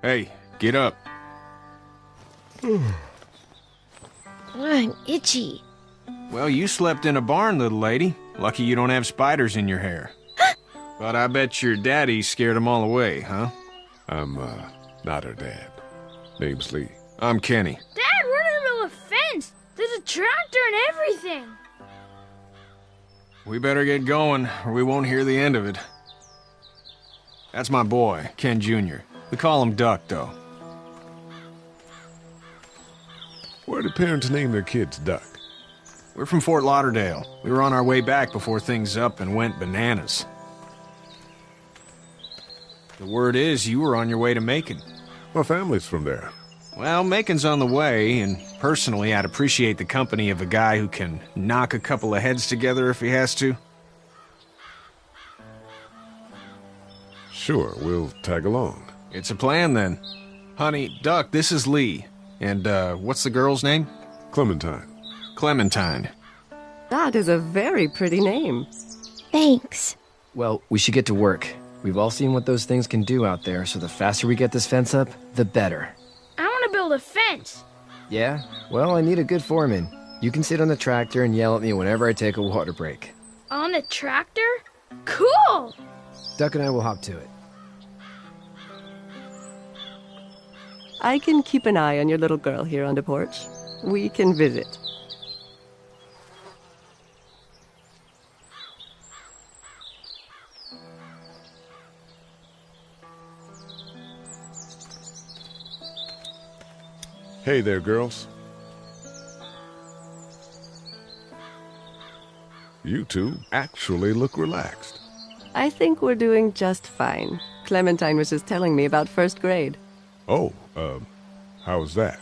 Hey, get up. I'm itchy. Well, you slept in a barn, little lady. Lucky you don't have spiders in your hair. But I bet your daddy scared them all away, huh? I'm, not her dad. Name's Lee. I'm Kenny. Dad, we're in the middle of a fence. There's a tractor and everything. We better get going, or we won't hear the end of it. That's my boy, Ken Jr. We call him Duck, though. Where do parents name their kids Duck? We're from Fort Lauderdale. We were on our way back before things up and went bananas. The word is you were on your way to Macon. My family's from there. Well, Macon's on the way, and personally, I'd appreciate the company of a guy who can knock a couple of heads together if he has to. Sure, we'll tag along. It's a plan, then. Honey, Duck, this is Lee. And, what's the girl's name? Clementine. Clementine. That is a very pretty name. Thanks. Well, we should get to work. We've all seen what those things can do out there, so the faster we get this fence up, the better. I want to build a fence. Yeah? Well, I need a good foreman. You can sit on the tractor and yell at me whenever I take a water break. On the tractor? Cool! Duck and I will hop to it. I can keep an eye on your little girl here on the porch. We can visit. Hey there, girls. You two actually look relaxed. I think we're doing just fine. Clementine was just telling me about first grade. Oh, how was that?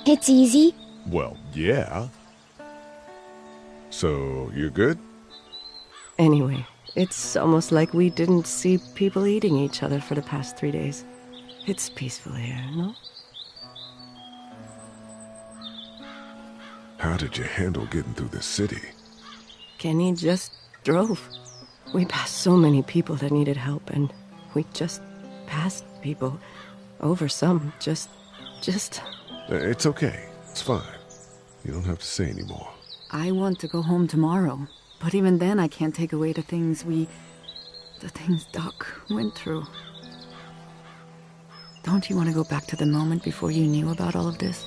It's easy. Well, yeah. So, you're good? Anyway, it's almost like we didn't see people eating each other for the past 3 days. It's peaceful here, no? How did you handle getting through the city? Kenny just drove. We passed so many people that needed help, and we just passed people. Over some, just... It's okay. It's fine. You don't have to say anymore. I want to go home tomorrow, but even then I can't take away the things Doc went through. Don't you want to go back to the moment before you knew about all of this?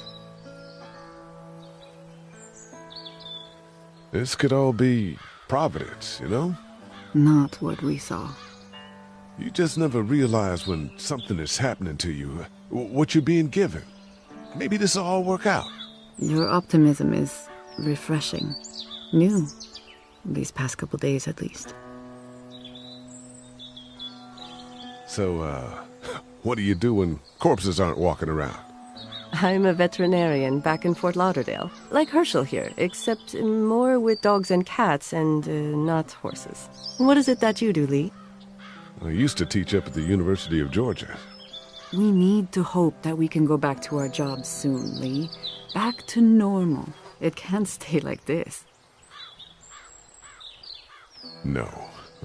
This could all be Providence, you know? Not what we saw. You just never realize when something is happening to you, what you're being given. Maybe this will all work out. Your optimism is refreshing. New. These past couple days, at least. So, what do you do when corpses aren't walking around? I'm a veterinarian back in Fort Lauderdale. Like Herschel here, except more with dogs and cats and not horses. What is it that you do, Lee? I used to teach up at the University of Georgia. We need to hope that we can go back to our jobs soon, Lee. Back to normal. It can't stay like this. No,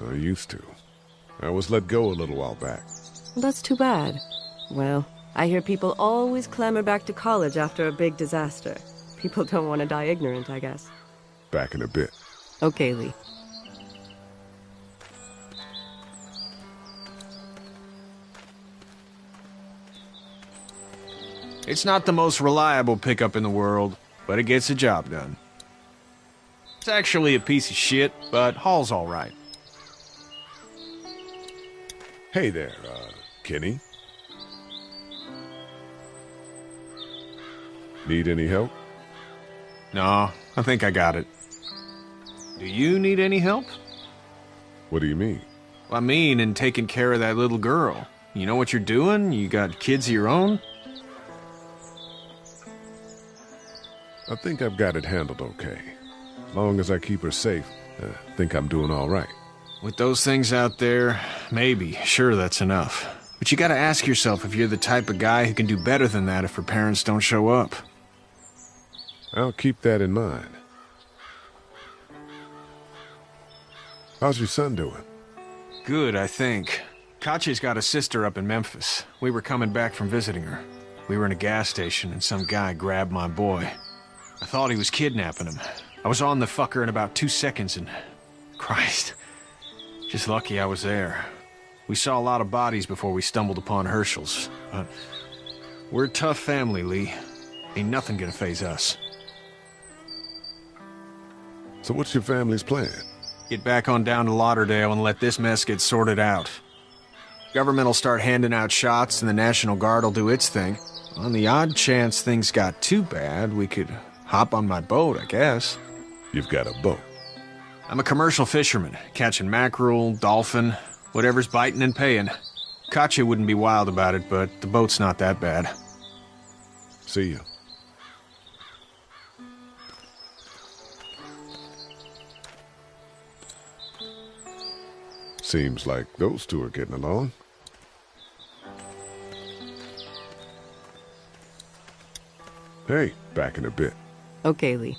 I used to. I was let go a little while back. That's too bad. Well, I hear people always clamor back to college after a big disaster. People don't want to die ignorant, I guess. Back in a bit. Okay, Lee. It's not the most reliable pickup in the world, but it gets the job done. It's actually a piece of shit, but haul's all right. Hey there, Kenny. Need any help? No, I think I got it. Do you need any help? What do you mean? I mean, in taking care of that little girl. You know what you're doing? You got kids of your own? I think I've got it handled okay. As long as I keep her safe, I think I'm doing all right. With those things out there, maybe, sure, that's enough. But you gotta ask yourself if you're the type of guy who can do better than that if her parents don't show up. I'll keep that in mind. How's your son doing? Good, I think. Katya's got a sister up in Memphis. We were coming back from visiting her. We were in a gas station and some guy grabbed my boy. I thought he was kidnapping him. I was on the fucker in about 2 seconds and... Christ. Just lucky I was there. We saw a lot of bodies before we stumbled upon Hershel's, but... We're a tough family, Lee. Ain't nothing gonna faze us. So what's your family's plan? Get back on down to Lauderdale and let this mess get sorted out. Government will start handing out shots and the National Guard will do its thing. On the odd chance things got too bad, we could hop on my boat, I guess. You've got a boat. I'm a commercial fisherman, catching mackerel, dolphin, whatever's biting and paying. Katya wouldn't be wild about it, but the boat's not that bad. See you. Seems like those two are getting along. Hey, back in a bit. Okay, Lee.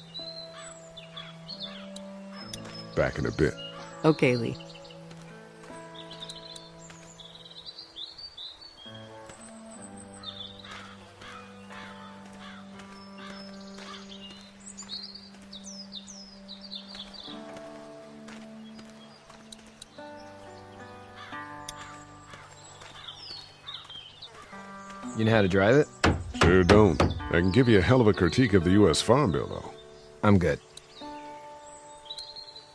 Back in a bit. Okay, Lee. You know how to drive it? Sure don't. I can give you a hell of a critique of the U.S. Farm Bill, though. I'm good.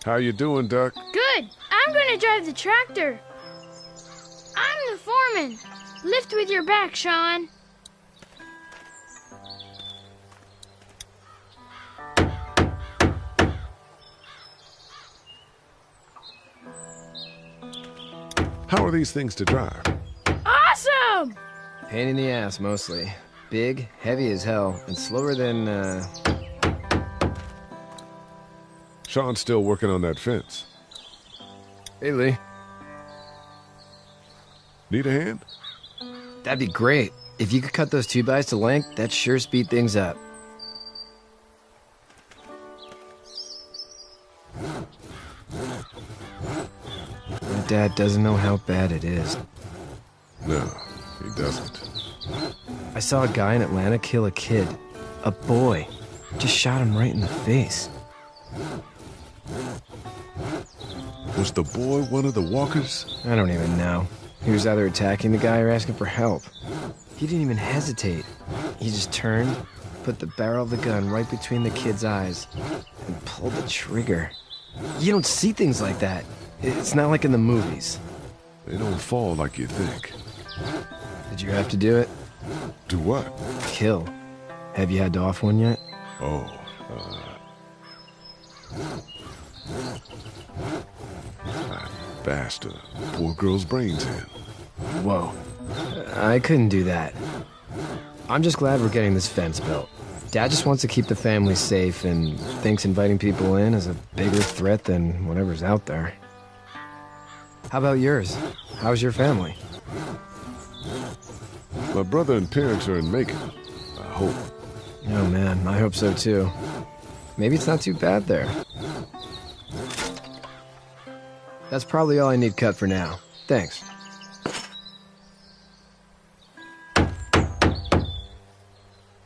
How you doing, Duck? Good. I'm gonna drive the tractor. I'm the foreman. Lift with your back, Sean. How are these things to drive? Awesome! Pain in the ass, mostly. Big, heavy as hell, and slower than, Sean's still working on that fence. Hey, Lee. Need a hand? That'd be great. If you could cut those 2x to length, that'd sure speed things up. My dad doesn't know how bad it is. No, he doesn't. I saw a guy in Atlanta kill a kid. A boy. Just shot him right in the face. Was the boy one of the walkers? I don't even know. He was either attacking the guy or asking for help. He didn't even hesitate. He just turned, put the barrel of the gun right between the kid's eyes, and pulled the trigger. You don't see things like that. It's not like in the movies. They don't fall like you think. Did you have to do it? Do what? Kill. Have you had to off one yet? Oh, that bastard. Poor girl's brains in. Whoa. I couldn't do that. I'm just glad we're getting this fence built. Dad just wants to keep the family safe and thinks inviting people in is a bigger threat than whatever's out there. How about yours? How's your family? My brother and parents are in Macon. I hope. Oh man, I hope so too. Maybe it's not too bad there. That's probably all I need cut for now. Thanks.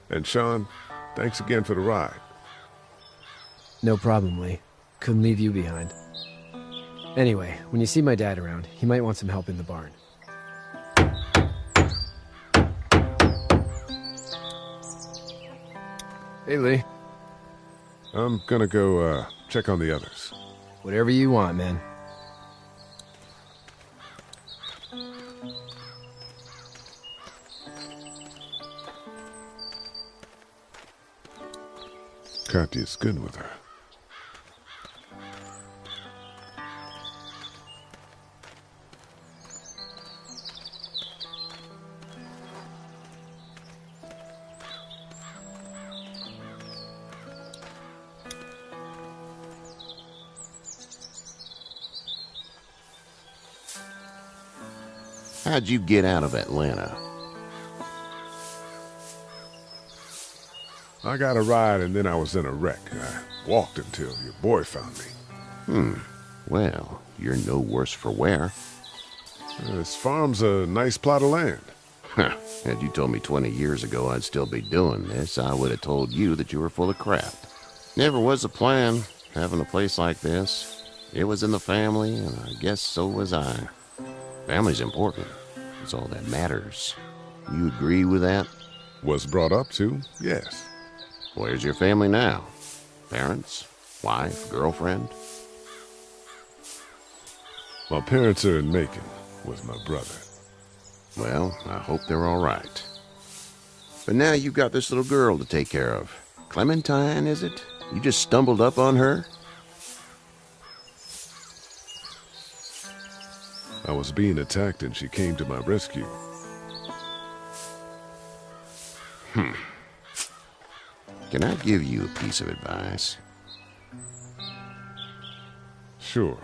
And Sean, thanks again for the ride. No problem, Lee. Couldn't leave you behind. Anyway, when you see my dad around, he might want some help in the barn. Hey, Lee. I'm gonna go, check on the others. Whatever you want, man. Katya's good with her. How'd you get out of Atlanta? I got a ride and then I was in a wreck. I walked until your boy found me. Well, you're no worse for wear. This farm's a nice plot of land. Huh. Had you told me 20 years ago I'd still be doing this, I would have told you that you were full of crap. Never was a plan, having a place like this. It was in the family, and I guess so was I. Family's important. It's all that matters. You agree with that? Was brought up to, yes. Where's your family now? Parents? Wife? Girlfriend? My parents are in Macon with my brother. Well, I hope they're all right. But now you've got this little girl to take care of. Clementine, is it? You just stumbled up on her? I was being attacked and she came to my rescue. Can I give you a piece of advice? Sure.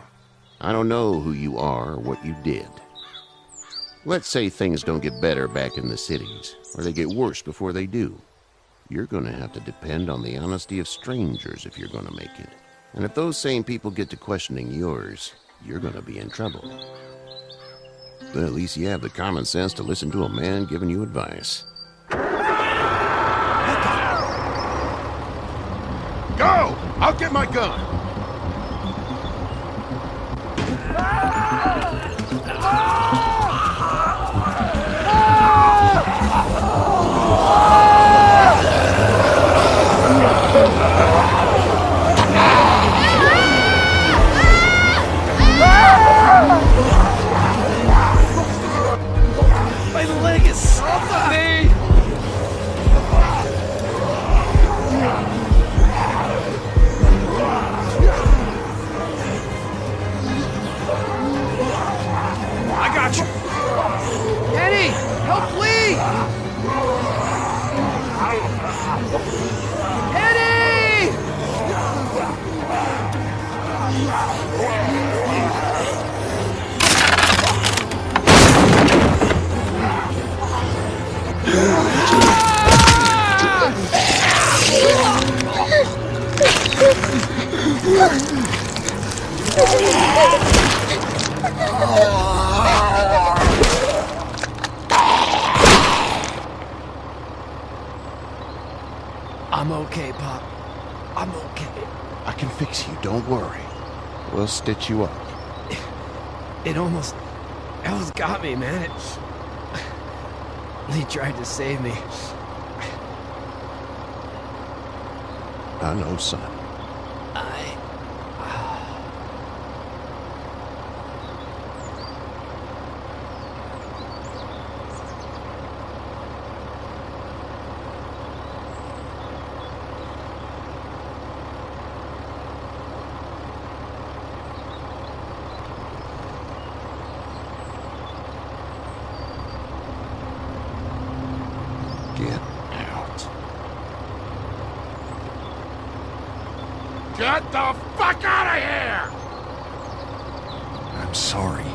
I don't know who you are or what you did. Let's say things don't get better back in the cities, or they get worse before they do. You're going to have to depend on the honesty of strangers if you're going to make it. And if those same people get to questioning yours, you're going to be in trouble. But at least you have the common sense to listen to a man giving you advice. Go! I'll get my gun! My leg is something me! I got you. Eddie! Help Lee! Eddie! I'm okay, Pop. I'm okay. I can fix you, don't worry. We'll stitch you up. It almost got me, man. Lee tried to save me. I know, son. Get out. Get the fuck out of here! I'm sorry.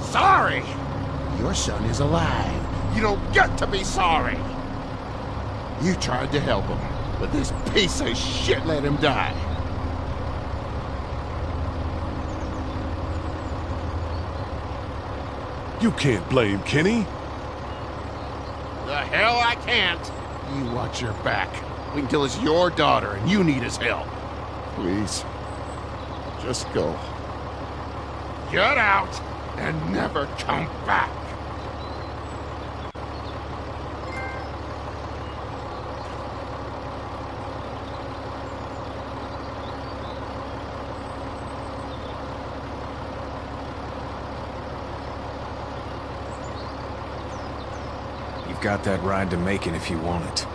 Sorry? Your son is alive. You don't get to be sorry. You tried to help him, but this piece of shit let him die. You can't blame Kenny. The hell I can't. You watch your back. Wait until it's your daughter and you need his help. Please. Just go. Get out and never come back. You've got that ride to Macon if you want it.